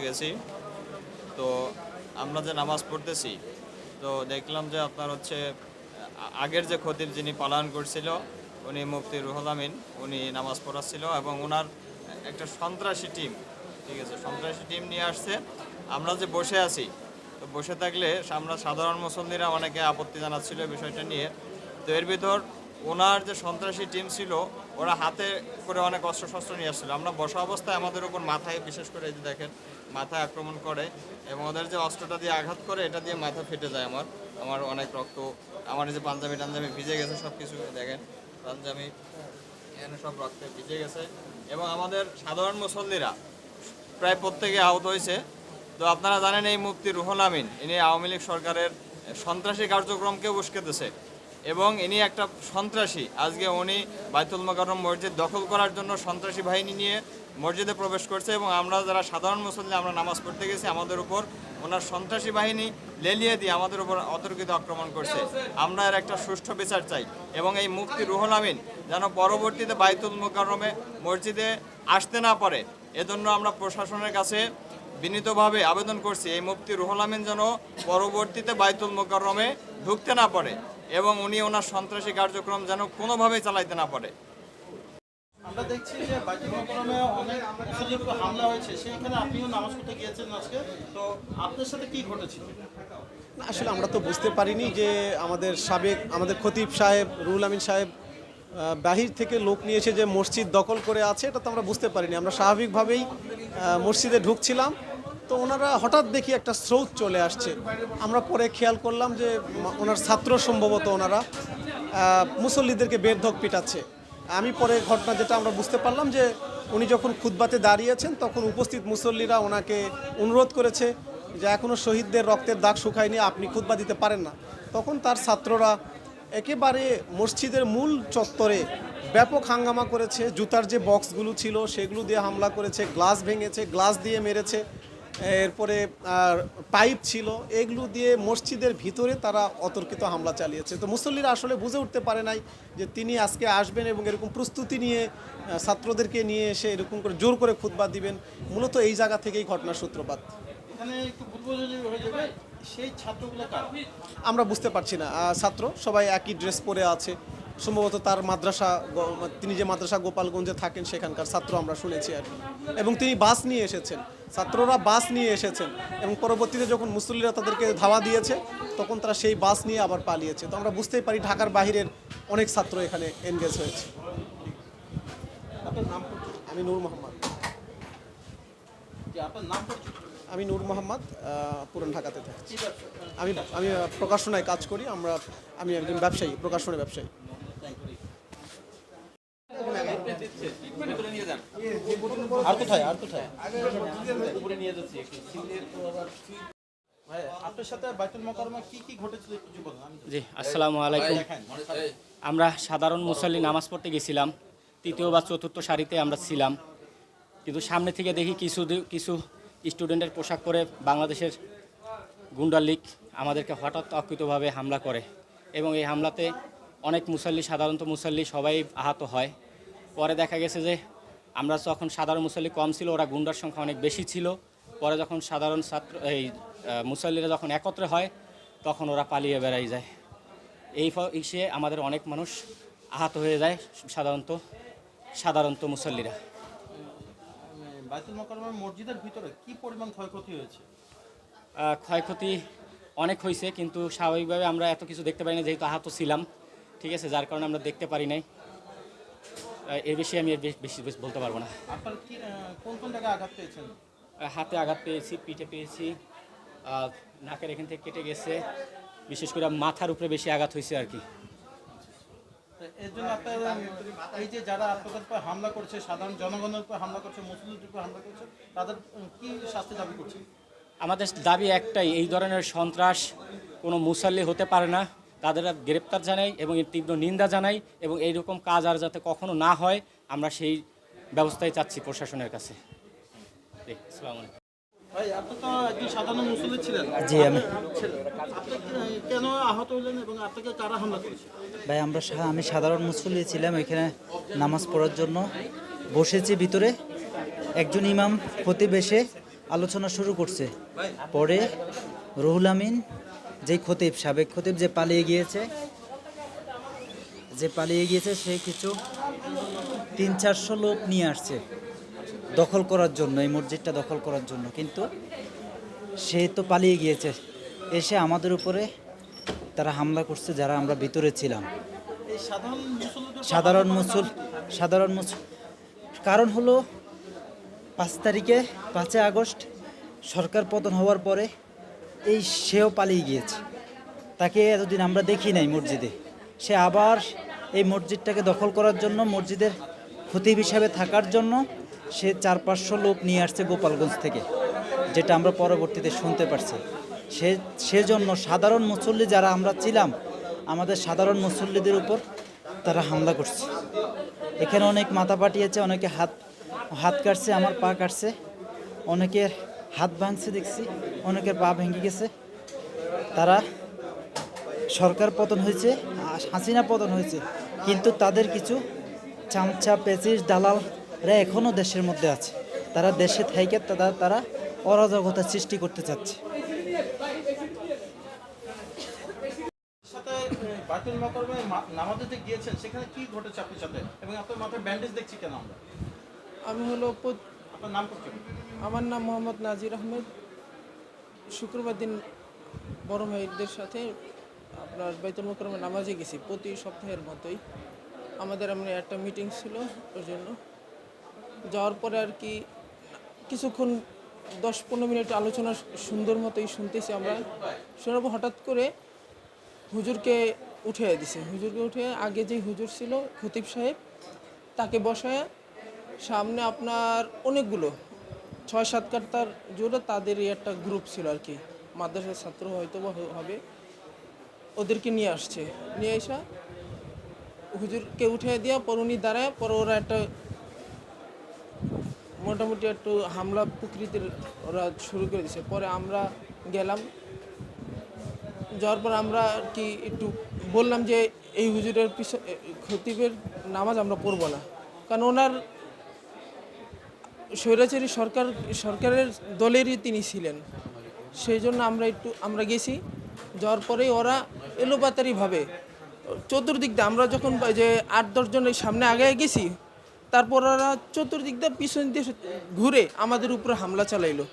গেছি। তো আমরা যে নামাজ পড়তেছি, তো দেখলাম যে আপনার হচ্ছে আগের যে খতিব যিনি পালায়ন করছিল, উনি মুফতি রুহুল আমিন, উনি নামাজ পড়াচ্ছিল এবং ওনার একটা সন্ত্রাসী টিম, ঠিক আছে, সন্ত্রাসী টিম নিয়ে আসছে। আমরা যে বসে আছি, তো বসে থাকলে আমরা সাধারণ মুসল্লিরা অনেকে আপত্তি জানাচ্ছিল এই বিষয়টা নিয়ে। তো এর ভিতর ওনার যে সন্ত্রাসী টিম ছিল, ওরা হাতে করে অনেক অস্ত্রশস্ত্র নিয়ে আসছিল। আমরা বসা অবস্থায় আমাদের উপর মাথায়, বিশেষ করে এই যে দেখেন, মাথায় আক্রমণ করে এবং ওদের যে অস্ত্রটা দিয়ে আঘাত করে, এটা দিয়ে মাথা ফেটে যায়। আমার আমার অনেক রক্ত, আমার এই যে পাঞ্জাবি টাঞ্জাবি ভিজে গেছে, সব কিছু দেখেন, পাঞ্জাবি এখানে সব রক্তে ভিজে গেছে। এবং আমাদের সাধারণ মুসল্লিরা প্রায় প্রত্যেকে আহত হয়েছে। তো আপনারা জানেন এই মুফতি রুহুল আমিন, ইনি আওয়ামী লীগ সরকারের সন্ত্রাসী কার্যক্রমকে উস্কে এবং ইনি একটা সন্ত্রাসী। আজকে উনি বাইতুল মোকাররম মসজিদ দখল করার জন্য সন্ত্রাসী বাহিনী নিয়ে মসজিদে প্রবেশ করছে এবং আমরা যারা সাধারণ মুসল্লি আমরা নামাজ পড়তে গেছি, আমাদের উপর ওনার সন্ত্রাসী বাহিনী লেলিয়ে দিয়ে আমাদের উপর অতর্কিত আক্রমণ করছে। আমরা এর একটা সুষ্ঠু বিচার চাই এবং এই মুফতি রুহুল আমিন যেন পরবর্তীতে বাইতুল মোকাররমে মসজিদে আসতে না পারে, এজন্য আমরা প্রশাসনের কাছে বিনীতভাবে আবেদন করছি এই মুফতি রুহুল আমিন যেন পরবর্তীতে বাইতুল মোকাররমে ঢুকতে না পারে এবং উনি ওনার সন্ত্রাসী কার্যক্রম যেন কোনোভাবেই চালাইতে না পারে। আমরা দেখছি যে বাইতুল মোকাররমে অনেক মুসল্লির উপর হামলা হয়েছে, সেইখানে আপনিও নামাজ পড়তে গিয়েছেন আজকে, তো আপনার সাথে কি ঘটেছিল? আসলে আমরা তো বুঝতে পারিনি যে আমাদের খতিব সাহেব রুহুল আমিন সাহেব বাহির থেকে লোক নিয়ে এসে যে মসজিদ দখল করে আছে, এটা তো আমরা বুঝতে পারিনি। আমরা স্বাভাবিকভাবেই মসজিদে ঢুকছিলাম, তো ওনারা হঠাৎ দেখি একটা স্রোত চলে আসছে। আমরা পরে খেয়াল করলাম যে ওনার ছাত্র সম্ভবত ওনারা মুসল্লিদেরকে বেধড়ক পিটাচ্ছে। আমি পরে ঘটনা যেটা আমরা বুঝতে পারলাম যে উনি যখন খুতবাতে দাঁড়িয়েছেন, তখন উপস্থিত মুসল্লিরা ওনাকে অনুরোধ করেছে যে এখনও শহীদদের রক্তের দাগ শুকায়নি, আপনি খুতবা দিতে পারেন না। তখন তার ছাত্ররা একেবারে মসজিদের মূল চত্বরে ব্যাপক হাঙ্গামা করেছে। জুতার যে বক্সগুলো ছিল সেগুলো দিয়ে হামলা করেছে, গ্লাস ভেঙেছে, গ্লাস দিয়ে মেরেছে, এরপরে পাইপ ছিল, এগুলো দিয়ে মসজিদের ভিতরে তারা অতর্কিত হামলা চালিয়েছে। তো মুসল্লিরা আসলে বুঝে উঠতে পারে নাই যে তিনি আজকে আসবেন এবং এরকম প্রস্তুতি নিয়ে ছাত্রদেরকে নিয়ে এসে এরকম করে জোর করে খুতবা দিবেন। মূলত এই জায়গা থেকেই ঘটনার সূত্রপাত। এখানে একটু বুঝবোঝালি হয়ে যাবে, সেই ছাত্রগুলো কারা? আমরা বুঝতে পারছি না। ছাত্র সবাই একই ড্রেস পরে আছে, সম্ভবত তার মাদ্রাসা, তিনি যে মাদ্রাসা গোপালগঞ্জে থাকেন সেখানকার ছাত্র আমরা শুনেছি আর কি। এবং তিনি বাস নিয়ে এসেছেন, ছাত্ররা বাস নিয়ে এসেছেন এবং পরবর্তীতে যখন মুসল্লিরা তাদেরকে ধাওয়া দিয়েছে, তখন তারা সেই বাস নিয়ে আবার পালিয়েছে। তো আমরা বুঝতেই পারি ঢাকার বাহিরের অনেক ছাত্র এখানে এনগেজ হয়েছে। আপনার নাম? আমি নূর মোহাম্মদ। আপনার নাম? আমি নূর মোহাম্মদ, পুরান ঢাকাতে থাকি। আমি আমি প্রকাশনায় কাজ করি। আমি একজন ব্যবসায়ী, প্রকাশনা ব্যবসায়ী। আর কোথায় উপরে নিয়ে যাচ্ছি একটু। ভাই, আপনার সাথে বাইতুল মোকাররমে কি ঘটেছিল একটু বলুন। জি, আসসালামু আলাইকুম। আমরা সাধারণ মুসল্লি নামাজ পড়তে গেছিলাম, তৃতীয় বা চতুর্থ সারিতে আমরা ছিলাম। কিন্তু সামনে থেকে দেখি কিছু স্টুডেন্টের পোশাক পরে বাংলাদেশের গুন্ডা লীগ আমাদেরকে হঠাৎ অকৃতভাবে হামলা করে এবং এই হামলাতে অনেক সাধারণত মুসল্লি সবাই আহত হয়। পরে দেখা গেছে যে আমরা যখন সাধারণ মুসল্লি কম ছিল, ওরা গুন্ডার সংখ্যা অনেক বেশি ছিল। পরে যখন সাধারণ মুসল্লিরা যখন একত্রে হয়, তখন ওরা পালিয়ে বেড়াই যায়। এই ইসে আমাদের অনেক মানুষ আহত হয়ে যায়, সাধারণত মুসল্লিরা। বাইতুল মোকাররমের মসজিদের ভিতরে কি পরিমাণ ক্ষয়ক্ষতি হয়েছে? ক্ষয়ক্ষতি অনেক হয়েছে, কিন্তু স্বাভাবিকভাবে আমরা এত কিছু দেখতে পারি না, যেহেতু আহত ছিলাম, ঠিক আছে, যার কারণে আমরা দেখতে পারি নাই। এর বিষয়ে আমি বেশি বলতে পারবো না। আপনার কি কোন জায়গায় আঘাত পেয়েছেন? হাতে আঘাত পেয়েছি, পিঠে পেয়েছি, নাকের এখান থেকে কেটে গেছে, বিশেষ করে মাথার উপরে বেশি আঘাত হয়েছে আর কি। এর জন্য আপনার এই যে যারা আপনাদের উপর হামলা করছে, সাধারণ জনগণের উপর হামলা করছে, মুসলিমদের উপর হামলা করছে, তাদের কি শাস্তি দাবি করছে? আমাদের দাবি একটাই, এই ধরনের সন্ত্রাস কোনো মুসল্লি হতে পারে না, তাদের গ্রেপ্তার জানাই এবং এর তীব্র নিন্দা জানাই এবং এইরকম কাজ আর যাতে কখনো না হয়, আমরা সেই ব্যবস্থাই চাচ্ছি প্রশাসনের কাছে। আসসালামু আলাইকুম। ভাই, আপনি তো একজন সাধারণ মুসল্লি ছিলেন। জি, আমি আপনি কেন আহত হলেন এবং আপনাকে কারা হামলা করেছে? ভাই, আমি সাধারণ মুসল্লি ছিলাম, এখানে নামাজ পড়ার জন্য বসেছি ভিতরে। একজন ইমাম খতিব এসে আলোচনা শুরু করছে। পরে রুহুল আমিন যেই খতিব, সাবেক খতিব যে পালিয়ে গিয়েছে সে কিছু 300-400 লোক নিয়ে আসছে দখল করার জন্য, এই মসজিদটা দখল করার জন্য। কিন্তু সে তো পালিয়ে গিয়েছে, এসে আমাদের উপরে তারা হামলা করছে যারা আমরা ভিতরে ছিলাম। এই সাধারণ মুসল কারণ হলো 5 আগস্ট সরকার পতন হওয়ার পরে সেও পালিয়ে গিয়েছে। তাকে এতদিন আমরা দেখি নাই মসজিদে। সে আবার এই মসজিদটাকে দখল করার জন্য, মসজিদের খতিব হিসাবে থাকার জন্য সে 400-500 লোক নিয়ে আসছে গোপালগঞ্জ থেকে, যেটা আমরা পরবর্তীতে শুনতে পারছি। সেজন্য সাধারণ মুসল্লি যারা আমরা ছিলাম, আমাদের সাধারণ মুসল্লিদের উপর তারা হামলা করছে। এখানে অনেক মাথা পাঠিয়েছে, অনেকে হাত কাটছে, আমার পা কাটছে, অনেকের হাত ভাঙছে দেখছি, অনেকের পা ভেঙে গেছে। তারা সরকার পতন হয়েছে, হাসিনা পতন হয়েছে, কিন্তু তাদের কিছু চামচা পেচিস দালালরা এখনও দেশের মধ্যে আছে। তারা দেশে থেকে তারা অরাজকতা সৃষ্টি করতে চাচ্ছে। সাথে বাইতুল মোকাররমে নামাজে যে গিয়েছেন সেখানে কি ঘটেছে আপনার সাথে, এবং আপনার মাথায় ব্যান্ডেজ দেখছি কেন আমরা? আমি হলো আপনার নাম করছি। আমার নাম মোহাম্মদ নাজির আহমেদ। শুক্রবার দিন বড় ভাইদের সাথে আপনার বাইতুল মোকাররমে নামাজে গেছি, প্রতি সপ্তাহের মতোই। আমাদের এমনি একটা মিটিং ছিল, ওই জন্য যাওয়ার পরে আর কি কিছুক্ষণ 10-15 মিনিট আলোচনা সুন্দর মতোই শুনতেছি আমরা। শোনার পর হঠাৎ করে হুজুরকে উঠিয়ে দিছে। হুজুরকে উঠে আগে যে হুজুর ছিল খতিব সাহেব, তাকে বসায় সামনে আপনার অনেকগুলো 6-7 কাতার জোরে তাদেরই একটা গ্রুপ ছিল আর কি, মাদ্রাসার ছাত্র হয়তো বা হবে, ওদেরকে নিয়ে আসছে। নিয়ে এসে হুজুরকে উঠিয়ে দেওয়া পর উনি দাঁড়ায়, পর ওরা একটা মোটামুটি একটু হামলা প্রকৃতির ওরা শুরু করে দিছে। পরে আমরা গেলাম, যাওয়ার পর আমরা আর কি একটু বললাম যে এই হুজুরের খতিবের নামাজ আমরা পড়বো না, কারণ ওনার স্বৈরাচারী সরকারের দলেরই তিনি ছিলেন। সেই জন্য আমরা গেছি। যাওয়ার পরেই ওরা এলোপাতারিভাবে চতুর্দিক দিয়ে, আমরা যখন যে 8-10 জনের সামনে আগে গেছি, তারপর ওরা চতুর্দিক দিয়ে পিছন দিয়ে ঘুরে আমাদের উপরে হামলা চালাইলো।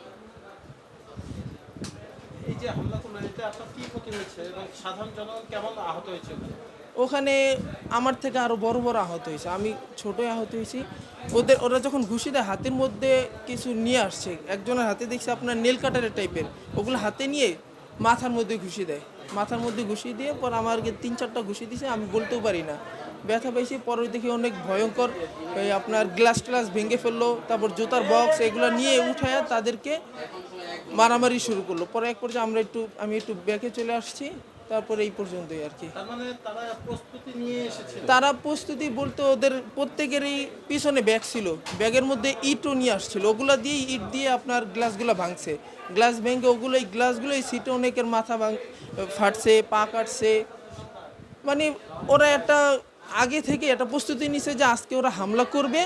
এই যে হামলা করলো, এতে আপনার কি ক্ষতি হয়েছে এবং সাধারণ জনগণ কেমন আহত হয়েছে? ওখানে আমার থেকে আরও বড় বড় আহত হয়েছে, আমি ছোটোই আহত হয়েছি। ওরা যখন ঘুষি দেয় হাতের মধ্যে কিছু নিয়ে আসছে, একজনের হাতে দেখছি আপনার নেল কাটারের টাইপের, ওগুলো হাতে নিয়ে মাথার মধ্যে ঘুষি দেয়। মাথার মধ্যে ঘুষি দিয়ে পর আমাকে 3-4টা ঘুষি দিয়েছে, আমি বলতেও পারি না, ব্যথা পাইছি। পরে দেখি অনেক ভয়ঙ্কর, আপনার গ্লাস ট্লাস ভেঙে ফেললো, তারপর জুতার বক্স এগুলো নিয়ে উঠায় তাদেরকে মারামারি শুরু করলো। পরে এক পর্যায়ে আমি একটু ব্যাকে চলে আসছি, তারপরে এই পর্যন্তই আর কি। তার মানে তারা প্রস্তুতি নিয়ে এসেছে? তারা প্রস্তুতি বলতে ওদের প্রত্যেকেরই পিছনে ব্যাগ ছিল, ব্যাগের মধ্যে ইটও নিয়ে আসছিল, ওগুলো দিয়ে ইট দিয়ে আপনার গ্লাসগুলো ভাঙছে। গ্লাস ভেঙে এই গ্লাসগুলো এই সিটে অনেকের মাথা ফাটছে, পা কাটছে। মানে ওরা একটা আগে থেকে একটা প্রস্তুতি নিছে যে আজকে ওরা হামলা করবে,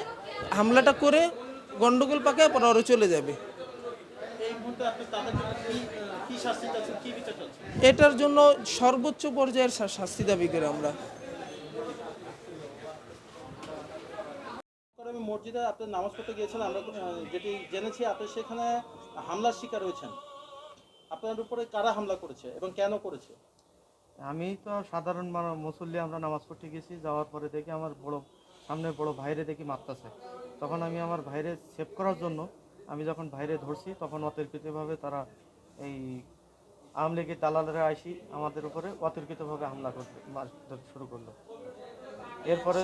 হামলাটা করে গন্ডগোল পাকায় পরে ওরা চলে যাবে। এই মুহূর্তে আপনি তাদের জন্য কি শাস্তি চাচ্ছেন, কি বিচার চাচ্ছেন? এটার জন্য সর্বোচ্চ পর্যায়ের শাস্তি দাবি করে আমরা। আমি মসজিদে আপনি নামাজ পড়তে গিয়েছেন, আমরা যেটি জেনেছি আপনি সেখানে হামলার শিকার হয়েছেন। আপনার উপরে কারা হামলা করেছে এবং কেন করেছে? আমি তো সাধারণ মুসল্লি, আমরা নামাজ পড়তে গেছি, যাওয়ার পরে দেখি আমার সামনে বড় ভাইরে দেখি মারতেছে। তখন আমি আমার ভাইরে সেভ করার জন্য আমি যখন ভাইরে ধরছি, তখন অতর্কিতভাবে তারা এই আওয়ামী লীগের দালালেরা আসি আমাদের উপরে অতর্কিতভাবে হামলা করতে শুরু করলো। এরপরে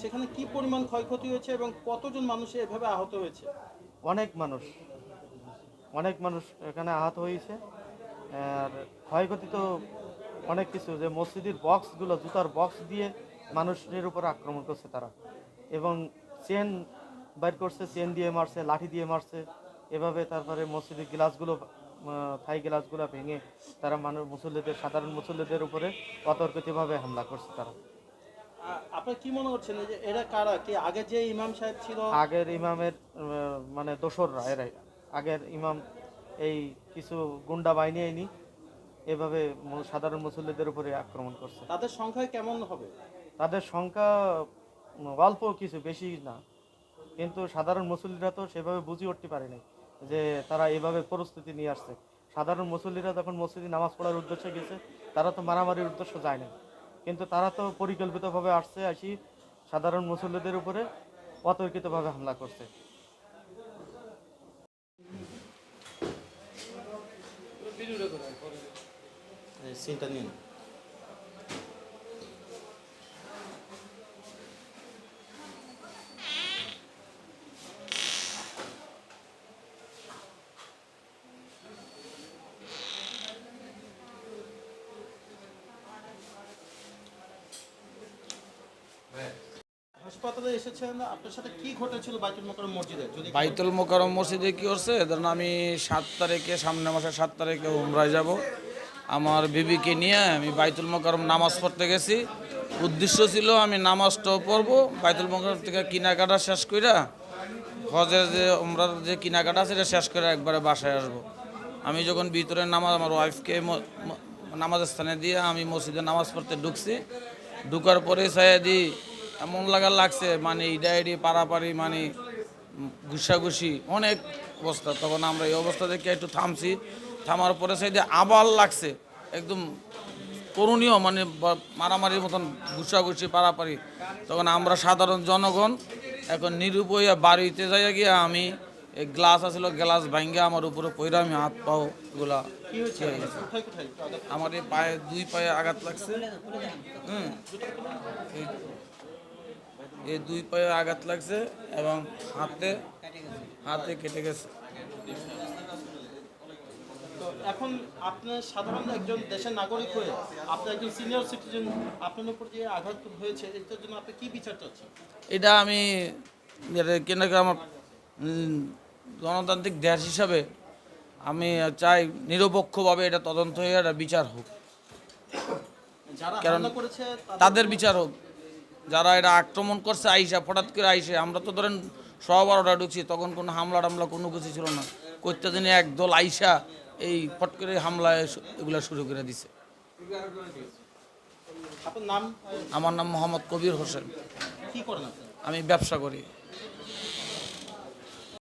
সেখানে কি পরিমাণ ক্ষয়ক্ষতি হয়েছে এবং কতজন মানুষ এভাবে আহত হয়েছে? অনেক মানুষ এখানে আহত হয়েছে। আর ক্ষয়ক্ষতি তো অনেক কিছু, যে মসজিদের বক্সগুলো, জুতার বক্স দিয়ে মানুষের উপর আক্রমণ করছে তারা, এবং চেন বাইর করছে, চেন দিয়ে মারছে, লাঠি দিয়ে মারছে এভাবে। তারপরে মসজিদের গ্লাসগুলো, থাই গ্লাসগুলো ভেঙে তারা সাধারণ মুসল্লিদের উপরে অতর্কিতভাবে হামলা করছে তারা। আপনার কি মনে হচ্ছেন যে এরা কারা? কি আগে যে ইমাম সাহেব ছিল? আগের ইমামের দোসররা এরাই। আগের ইমাম এই কিছু গুন্ডা বাহিনী এনে এভাবে সাধারণ মুসল্লিদের উপরে আক্রমণ করছে। তাদের সংখ্যায় কেমন হবে? তাদের সংখ্যা অল্প কিছু, বেশি না, কিন্তু সাধারণ মুসল্লিরা তো সেভাবে বুঝে উঠতে পারেনি যে তারা এভাবে প্রস্তুতি নিয়ে আসছে। সাধারণ মুসল্লিরা যখন মসজিদে নামাজ পড়ার উদ্দেশ্যে গেছে, তারা তো মারামারির উদ্দেশ্য যায় না, কিন্তু তারা তো পরিকল্পিতভাবে আসছে, আসি সাধারণ মুসল্লিদের উপরে অতর্কিতভাবে হামলা করছে। সিনটা নিন। হাসপাতালে এসেছেন, আপনার সাথে কি ঘটেছিল বাইতুল মোকাররম মসজিদে? যদি বাইতুল মোকাররম মসজিদে কি করছে, ধরুন আমি 7 তারিখে, সামনের মাসে 7 তারিখে উমরায় যাব। আমার বিবিকে নিয়ে আমি বাইতুল মোকাররম নামাজ পড়তে গেছি। উদ্দেশ্য ছিল আমি নামাজটাও পড়বো, বাইতুল মোকাররম থেকে কেনাকাটা শেষ কইরা হজের যে উমরার যে কেনাকাটা সেটা শেষ করে একবারে বাসায় আসবো। আমি যখন ভিতরে নামাজ, আমার ওয়াইফকে নামাজের স্থানে দিয়ে আমি মসজিদে নামাজ পড়তে ঢুকছি। ঢুকার পরে সাইদি এমন লাগছে, মানে ইডাইডি পাড়াপাড়ি, মানে ঘুষাঘুষি অনেক অবস্থা। তখন আমরা এই অবস্থা দেখে একটু থামছি। থামার পরে সাইডে আবার লাগছে একদম করণীয়, মানে মারামারির মতন ঘুষাঘুষি পাড়াপাড়ি। তখন আমরা সাধারণ জনগণ এখন নিরুপায় বাড়িতে যাইয়া গিয়া আমি এই গ্লাস আছিল, গ্লাস ভাঙ্গা আমার উপরে পইরা আমি হাত পাও এগুলা কি হয়েছে? কোথায় কোথায় একটু আগে আমার এই পায়ে, 2 পায়ে আঘাত লাগছে। এই 2 পায়ে আঘাত লাগছে এবং হাতে কেটে গেছে। তো এখন আপনি সাধারণ একজন দেশের নাগরিক হয়ে, আপনি একজন সিনিয়র সিটিজেন, আপনার উপর যে আঘাত হয়েছে, এটার জন্য আপনি কি বিচার চাচ্ছেন? এটা আমি কেন আমার গণতান্ত্রিক দেশ হিসাবে আমি চাই নিরপেক্ষভাবে এটা তদন্ত হয়ে একটা বিচার হোক, যারা কারণ হামলা করেছে তাদের বিচার হোক। যারা এটা আক্রমণ করছে আইসা, হঠাৎ করে আইসে, আমরা তো ধরেন 12:30 ঢুকছি, তখন কোনো হামলা টামলা কোনো কিছু ছিল না। করতে দিনে একদল আইসা এই ফট করে হামলা এগুলা শুরু করে দিছে। আপনার নাম? আমার নাম মোহাম্মদ কবির হোসেন, কি করেন আপনি? আমি ব্যবসা করি।